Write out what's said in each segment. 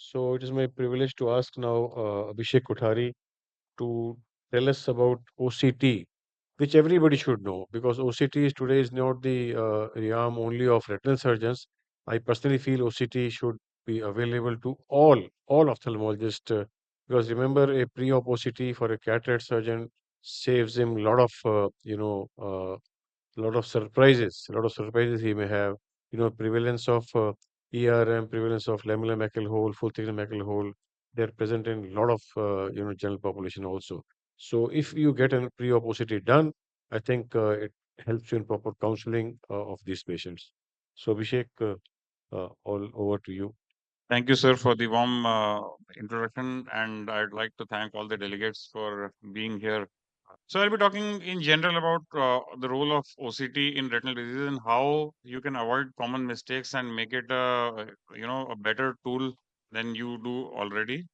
So it is my privilege to ask now Abhishek Kothari to tell us about OCT, which everybody should know because OCT is today is not the realm only of retinal surgeons. I personally feel OCT should be available to all ophthalmologists because remember a pre-op OCT for a cataract surgeon saves him a lot of a lot of surprises he may have. Prevalence of ERM, prevalence of lamellar macular hole, full thickness macular hole, they're present in a lot of general population also. So if you get a pre-op OCT done, I think it helps you in proper counseling of these patients. So Abhishek, all over to you. Thank you, sir, for the warm introduction, and I'd like to thank all the delegates for being here. So I'll be talking in general about the role of OCT in retinal disease and how you can avoid common mistakes and make it a better tool than you do already.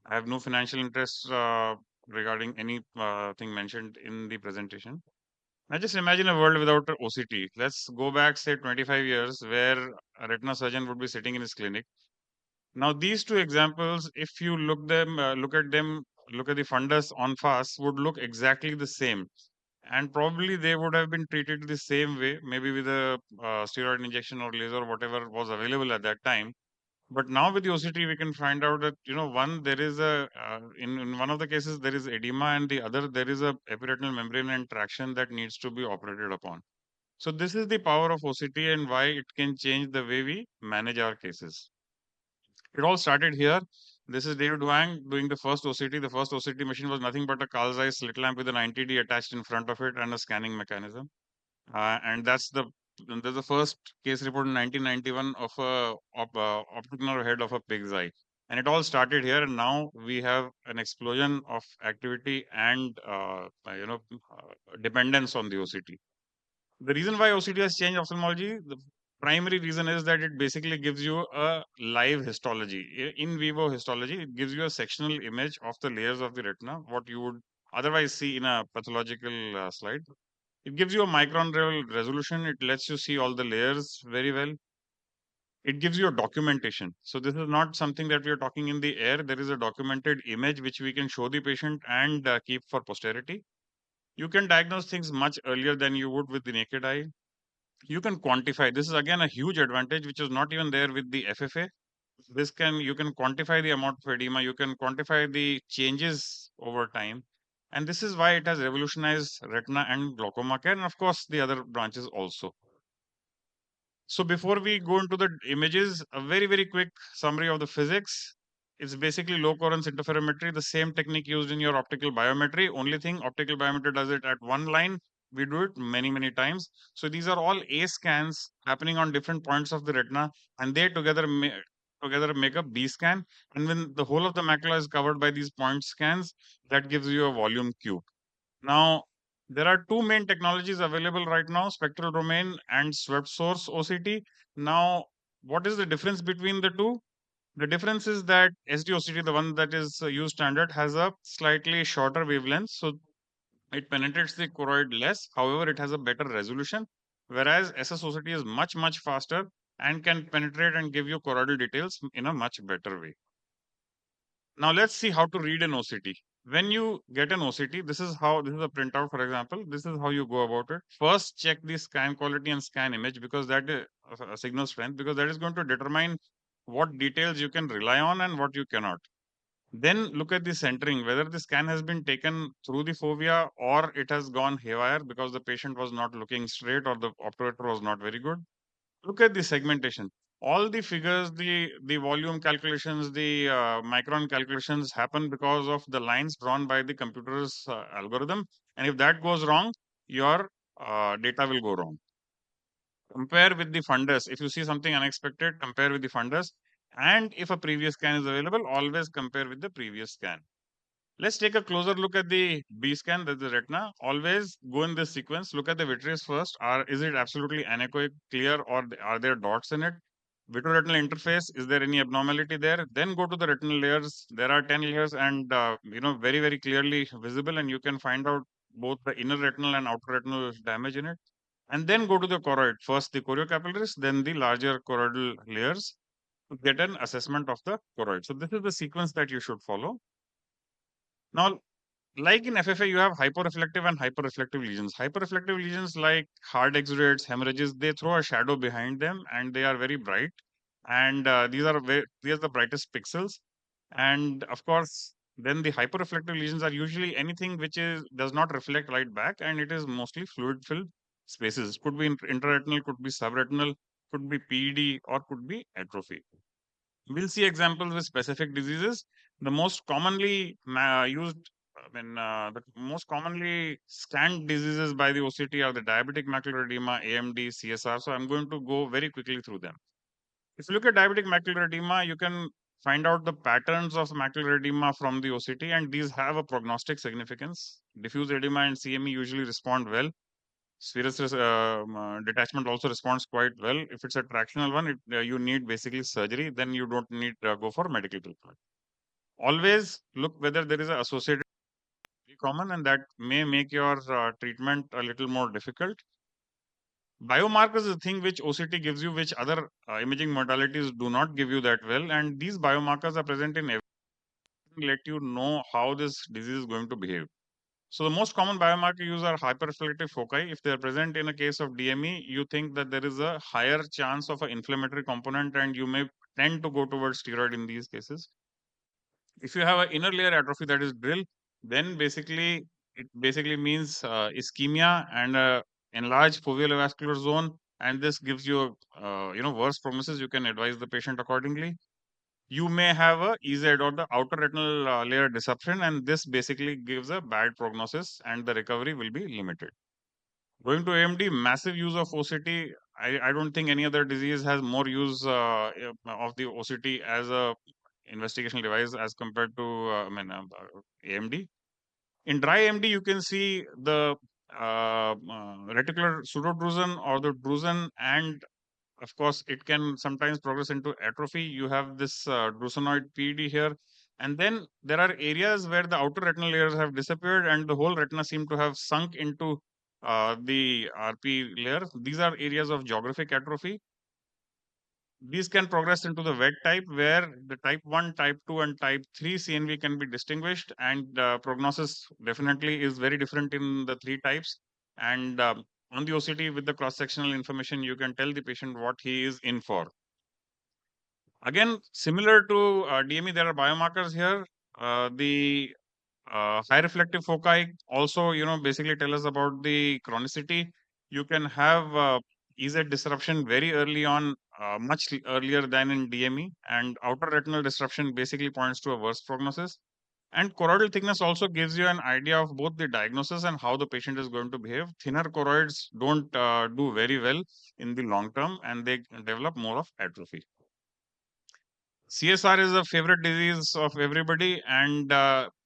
I have no financial interest regarding any thing mentioned in the presentation. Now just imagine a world without a OCT. Let's go back, say, 25 years, where a retina surgeon would be sitting in his clinic. Now, these two examples, if you look at the fundus on FAST, would look exactly the same. And probably they would have been treated the same way, maybe with a steroid injection or laser, whatever was available at that time. But now with the OCT, we can find out that, one, there is in one of the cases, there is edema, and the other, there is a epiretinal membrane and traction that needs to be operated upon. So this is the power of OCT and why it can change the way we manage our cases. It all started here. This is David Wang doing the first OCT. The first OCT machine was nothing but a Carl Zeiss slit lamp with a 90D attached in front of it and a scanning mechanism. And there's the first case report in 1991 of optic nerve head of a pig's eye. And it all started here, and now we have an explosion of activity and dependence on the OCT. The reason why OCT has changed ophthalmology, the primary reason is that it basically gives you a live histology, in vivo histology. It gives you a sectional image of the layers of the retina, what you would otherwise see in a pathological slide. It gives you a micron level resolution. It lets you see all the layers very well. It gives you a documentation. So this is not something that we are talking in the air. There is a documented image which we can show the patient and keep for posterity. You can diagnose things much earlier than you would with the naked eye. You can quantify. This is again a huge advantage which is not even there with the FFA. You can quantify the amount of edema, you can quantify the changes over time, and this is why it has revolutionized retina and glaucoma care, and of course the other branches also. So before we go into the images, a very quick summary of the physics. It's basically low coherence interferometry, the same technique used in your optical biometry. Only thing, optical biometry does it at one line. We do it many times. So these are all A scans happening on different points of the retina, and they together make a B scan. And when the whole of the macula is covered by these point scans, that gives you a volume Q. Now, there are two main technologies available right now, spectral domain and swept source OCT. Now, what is the difference between the two? The difference is that SD-OCT, the one that is used standard, has a slightly shorter wavelength, so it penetrates the choroid less. However, it has a better resolution, whereas SS-OCT is much faster and can penetrate and give you choroidal details in a much better way. Now let's see how to read an OCT. When you get an OCT, this is a printout, for example. This is how you go about it. First, check the scan quality and scan image because that is a signal strength, because that is going to determine what details you can rely on and what you cannot. Then look at the centering, whether the scan has been taken through the fovea or it has gone haywire because the patient was not looking straight or the operator was not very good. Look at the segmentation. All the figures, the volume calculations, the micron calculations happen because of the lines drawn by the computer's algorithm. And if that goes wrong, your data will go wrong. Compare with the fundus. If you see something unexpected, compare with the fundus. And if a previous scan is available, always compare with the previous scan. Let's take a closer look at the B scan, that's the retina. Always go in this sequence. Look at the vitreous first. Is it absolutely anechoic, clear, or are there dots in it? Vitreoretinal interface, is there any abnormality there? Then go to the retinal layers. There are 10 layers and, very clearly visible, and you can find out both the inner retinal and outer retinal damage in it. And then go to the choroid. First the choriocapillaris, then the larger choroidal layers. to get an assessment of the choroid. So this is the sequence that you should follow. Now, like in FFA, you have hyporeflective and hyperreflective lesions. Hyperreflective lesions like hard exudates, hemorrhages, they throw a shadow behind them and they are very bright. And these are the brightest pixels. And of course, then the hyperreflective lesions are usually anything which does not reflect light back, and it is mostly fluid-filled spaces. Could be intraretinal, could be subretinal, could be PED, or could be atrophy. We'll see examples with specific diseases. The most commonly the most commonly scanned diseases by the OCT are the diabetic macular edema, AMD, CSR. So I'm going to go very quickly through them. If you look at diabetic macular edema, you can find out the patterns of macular edema from the OCT, and these have a prognostic significance. Diffuse edema and CME usually respond well. Serous detachment also responds quite well. If it's a tractional one, you need basically surgery. Then you don't need go for medical treatment. Always look whether there is an associated common, and that may make your treatment a little more difficult. Biomarkers is a thing which OCT gives you, which other imaging modalities do not give you that well. And these biomarkers are present in everything, let you know how this disease is going to behave. So the most common biomarker used are hyperreflective foci. If they are present in a case of DME, you think that there is a higher chance of an inflammatory component, and you may tend to go towards steroid in these cases. If you have an inner layer atrophy that is drill, then it basically means ischemia and enlarged foveolovascular zone, and this gives you worse prognosis. You can advise the patient accordingly. You may have a EZ or the outer retinal layer disruption, and this basically gives a bad prognosis, and the recovery will be limited. Going to AMD, massive use of OCT. I don't think any other disease has more use of the OCT as a investigational device as compared to AMD. In dry AMD, you can see the reticular pseudodrusen or the drusen, and of course, it can sometimes progress into atrophy. You have this drusenoid PED here. And then there are areas where the outer retinal layers have disappeared and the whole retina seem to have sunk into the RP layer. These are areas of geographic atrophy. These can progress into the wet type, where the type 1, type 2, and type 3 CNV can be distinguished, and prognosis definitely is very different in the three types. And on the OCT, with the cross sectional information, you can tell the patient what he is in for. Again, similar to DME, there are biomarkers here. The high reflective foci also, basically tell us about the chronicity. You can have EZ disruption very early on, much earlier than in DME, and outer retinal disruption basically points to a worse prognosis. And choroidal thickness also gives you an idea of both the diagnosis and how the patient is going to behave. Thinner choroids don't do very well in the long term, and they develop more of atrophy. CSR is a favorite disease of everybody, and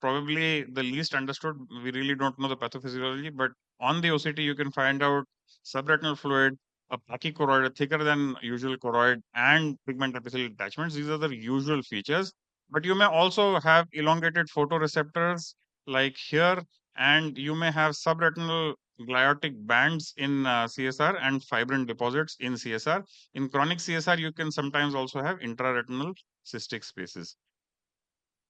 probably the least understood. We really don't know the pathophysiology, but on the OCT, you can find out subretinal fluid, a pachychoroid, thicker than usual choroid, and pigment epithelial detachments. These are the usual features. But you may also have elongated photoreceptors like here, and you may have subretinal gliotic bands in CSR and fibrin deposits in CSR. In chronic CSR, you can sometimes also have intraretinal cystic spaces.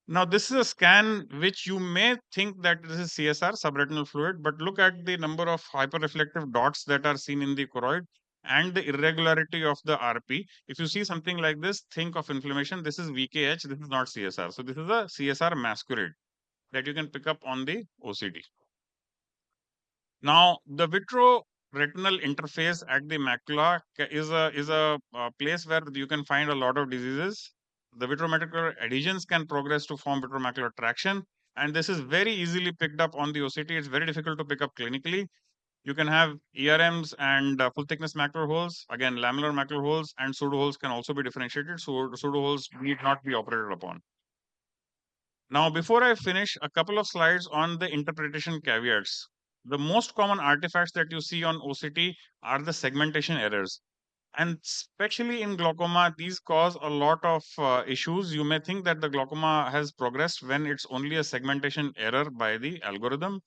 Now, this is a scan which you may think that this is CSR, subretinal fluid, but look at the number of hyperreflective dots that are seen in the choroid and the irregularity of the RP. If you see something like this, think of inflammation. This is VKH, this is not CSR. So, this is a CSR masquerade that you can pick up on the OCT. Now, the vitro-retinal interface at the macula is a place where you can find a lot of diseases. The vitromacular adhesions can progress to form vitromacular traction, and this is very easily picked up on the OCT. It's very difficult to pick up clinically. You can have ERMs and full thickness macular holes. Again, lamellar macular holes and pseudo holes can also be differentiated. So pseudo holes need not be operated upon. Now, before I finish, a couple of slides on the interpretation caveats. The most common artifacts that you see on OCT are the segmentation errors. And especially in glaucoma, these cause a lot of issues. You may think that the glaucoma has progressed when it's only a segmentation error by the algorithm.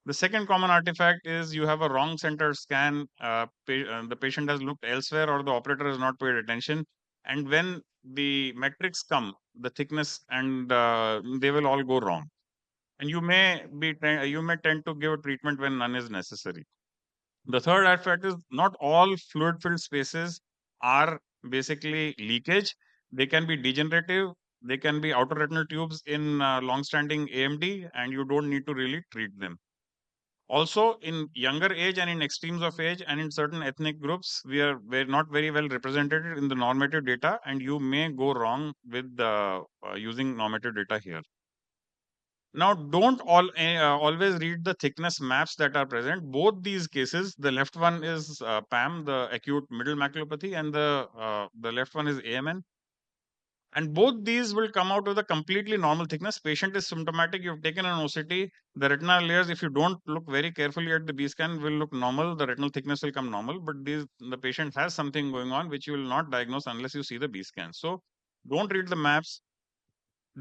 The second common artifact is you have a wrong centered scan. The patient has looked elsewhere or the operator has not paid attention. and when the metrics come, the thickness and they will all go wrong, and you may tend to give a treatment when none is necessary. The third aspect is not all fluid filled spaces are basically leakage. They can be degenerative. They can be outer retinal tubes in long standing AMD, and you don't need to really treat them. Also, in younger age and in extremes of age and in certain ethnic groups, we're not very well represented in the normative data, and you may go wrong with using normative data here. Now, don't always read the thickness maps that are present. Both these cases, the left one is PAM, the acute middle maculopathy, and the left one is AMN. And both these will come out with a completely normal thickness. Patient is symptomatic. You've taken an OCT. The retinal layers, if you don't look very carefully at the B scan, will look normal. The retinal thickness will come normal. But the patient has something going on which you will not diagnose unless you see the B scan. So don't read the maps.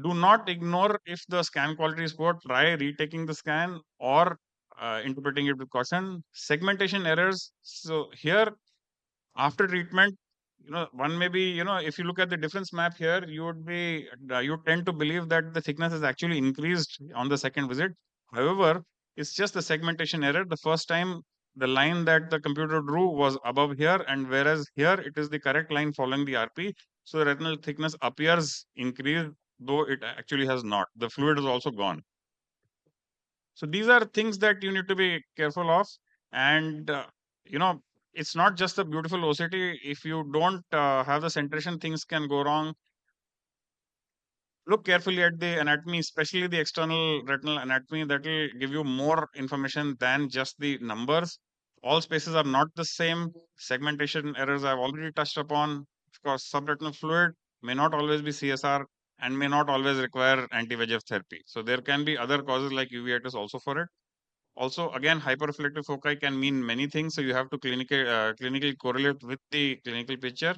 Do not ignore if the scan quality is poor. Try retaking the scan or interpreting it with caution. Segmentation errors. So here, after treatment, one may be, if you look at the difference map here, you tend to believe that the thickness is actually increased on the second visit. However, it's just the segmentation error. The first time the line that the computer drew was above here, and whereas here it is the correct line following the RP. So the retinal thickness appears increased, though it actually has not. The fluid is also gone. So these are things that you need to be careful of, and you know it's not just a beautiful OCT. If you don't have the centration, things can go wrong. Look carefully at the anatomy, especially the external retinal anatomy. That will give you more information than just the numbers. All spaces are not the same. Segmentation errors I've already touched upon. Of course, subretinal fluid may not always be CSR and may not always require anti-VEGF therapy. So there can be other causes like uveitis also for it. Also, again, hyperreflective foci can mean many things. So you have to clinically correlate with the clinical picture,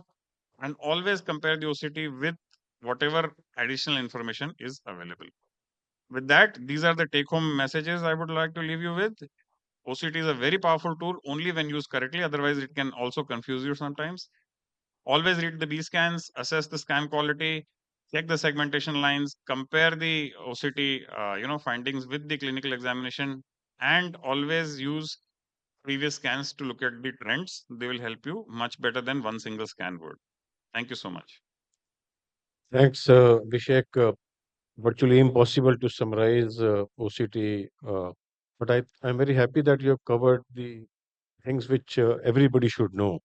and always compare the OCT with whatever additional information is available. With that, these are the take home messages I would like to leave you with. OCT is a very powerful tool only when used correctly. Otherwise, it can also confuse you sometimes. Always read the B scans, assess the scan quality, check the segmentation lines, compare the OCT findings with the clinical examination, and always use previous scans to look at the trends. They will help you much better than one single scan would. Thank you so much. Thanks, Abhishek. Virtually impossible to summarize OCT, but I'm very happy that you have covered the things which everybody should know.